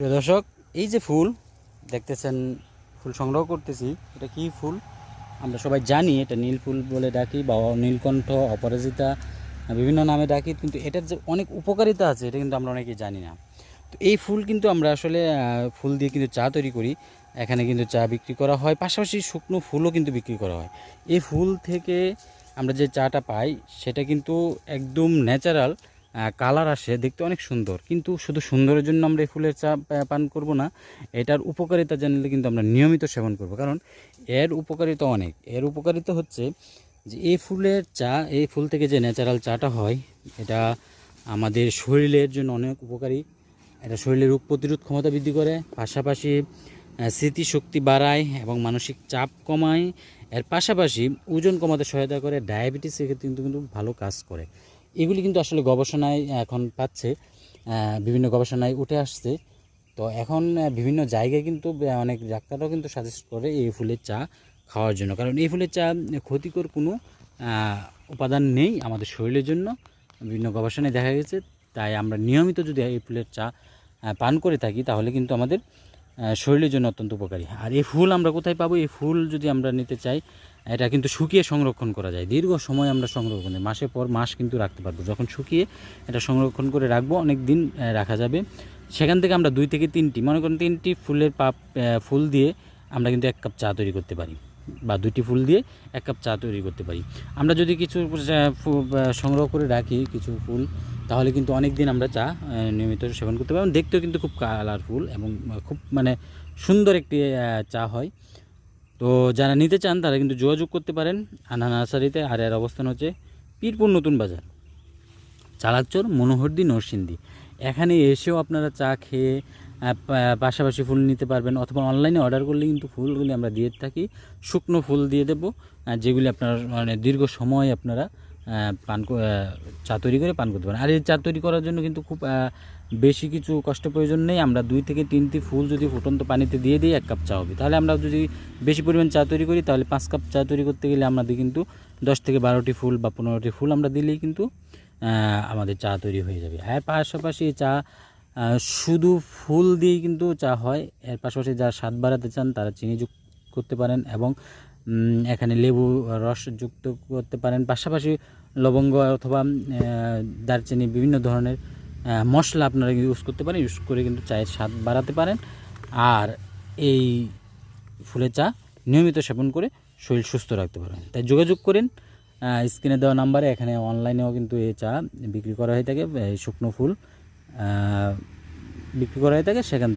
প্রিয় দর্শক, এই যে ফুল দেখতেছেন, ফুল সংগ্রহ করতেছি। এটা কি ফুল আমরা সবাই জানি, এটা নীল ফুল বলে ডাকি বা নীলকণ্ঠ, অপরাজিতা, বিভিন্ন নামে ডাকি। কিন্তু এটার যে অনেক উপকারিতা আছে এটা কিন্তু আমরা অনেকেই জানি না। তো এই ফুল কিন্তু আমরা আসলে ফুল দিয়ে কিন্তু চা তৈরি করি। এখানে কিন্তু চা বিক্রি করা হয়, পাশাপাশি শুকনো ফুলও কিন্তু বিক্রি করা হয়। এই ফুল থেকে আমরা যে চাটা পাই সেটা কিন্তু একদম ন্যাচারাল কালার আসে, দেখতে অনেক সুন্দর। কিন্তু শুধু সুন্দরের জন্য আমরা এই ফুলের চা পান করব না, এটার উপকারিতা জানলে কিন্তু আমরা নিয়মিত সেবন করব। কারণ এর উপকারিতা অনেক। এর উপকারিতা হচ্ছে যে এই ফুলের চা, এই ফুল থেকে যে ন্যাচারাল চাটা হয় এটা আমাদের শরীরের জন্য অনেক উপকারী। এটা শরীরের রোগ প্রতিরোধ ক্ষমতা বৃদ্ধি করে, পাশাপাশি স্মৃতিশক্তি বাড়ায় এবং মানসিক চাপ কমায়। এর পাশাপাশি ওজন কমাতে সহায়তা করে, ডায়াবেটিসের ক্ষেত্রে কিন্তু ভালো কাজ করে। এগুলি কিন্তু আসলে গবেষণায় এখন পাচ্ছে, বিভিন্ন গবেষণায় উঠে আসছে। তো এখন বিভিন্ন জায়গায় কিন্তু অনেক ডাক্তাররাও কিন্তু সাজেস্ট করে এই ফুলের চা খাওয়ার জন্য। কারণ এই ফুলের চা ক্ষতিকর কোনো উপাদান নেই আমাদের শরীরের জন্য, বিভিন্ন গবেষণায় দেখা গেছে। তাই আমরা নিয়মিত যদি এই ফুলের চা পান করে থাকি তাহলে কিন্তু আমাদের শরীরের জন্য অত্যন্ত উপকারী। আর এই ফুল আমরা কোথায় পাবো? এই ফুল যদি আমরা নিতে চাই, এটা কিন্তু শুকিয়ে সংরক্ষণ করা যায়। দীর্ঘ সময় আমরা সংরক্ষণ, মাসের পর মাস কিন্তু রাখতে পারবো। যখন শুকিয়ে এটা সংরক্ষণ করে রাখবো, অনেক দিন রাখা যাবে। সেখান থেকে আমরা 2 থেকে 3টি, মনে করেন 3টি ফুলের ফুল দিয়ে আমরা কিন্তু 1 কাপ চা তৈরি করতে পারি, বা 2টি ফুল দিয়ে 1 কাপ চা তৈরি করতে পারি। আমরা যদি কিছু সংগ্রহ করে রাখি কিছু ফুল, তাহলে কিন্তু অনেক দিন আমরা চা নিয়মিত সেবন করতে পারি। দেখতেও কিন্তু খুব কালারফুল এবং খুব সুন্দর একটি চা হয়। তো যারা নিতে চান তারা কিন্তু যোগাযোগ করতে পারেন আনা নার্সারিতে। আর এর অবস্থান হচ্ছে পীরপুর নতুন বাজার, চালাকচর, মনোহরদী, নরসিংদী। এখানে এসেও আপনারা চা খেয়ে পাশাপাশি ফুল নিতে পারবেন, অথবা অনলাইনে অর্ডার করলে কিন্তু ফুলগুলি আমরা দিয়ে থাকি। শুকনো ফুল দিয়ে দেবো, যেগুলি আপনার দীর্ঘ সময় আপনারা চা তৈরি করে পান করতে পারেন। আর এই চা তৈরি করার জন্য কিন্তু খুব বেশি কিছু কষ্ট প্রয়োজন নেই। আমরা 2 থেকে 3টি ফুল যদি ফুটন্ত পানিতে দিয়ে দিই 1 কাপ চা হবে। তাহলে আমরা যদি বেশি পরিমাণ চা তৈরি করি তাহলে 5 কাপ চা তৈরি করতে গেলে আমাদের কিন্তু 10 থেকে 12টি ফুল বা 15টি ফুল আমরা দিলেই কিন্তু আমাদের চা তৈরি হয়ে যাবে। এর পাশাপাশি চা শুধু ফুল দিয়েই কিন্তু চা হয়। এর পাশাপাশি যারা স্বাদ বাড়াতে চান তারা চিনি যোগ করতে পারেন, এবং এখানে লেবু রস যুক্ত করতে পারেন। পাশাপাশি লবঙ্গ অথবা দারচিনি, বিভিন্ন ধরনের মশলা আপনারা ইউজ করতে পারেন। ইউজ করে কিন্তু চায়ের স্বাদ বাড়াতে পারেন। আর এই ফুলের চা নিয়মিত সেবন করে শরীর সুস্থ রাখতে পারেন। তাই যোগাযোগ করেন স্ক্রিনে দেওয়া নাম্বারে। এখানে অনলাইনেও কিন্তু এই চা বিক্রি করা হয়ে থাকে, শুকনো ফুল বিক্রি করা হয়ে থাকে সেখান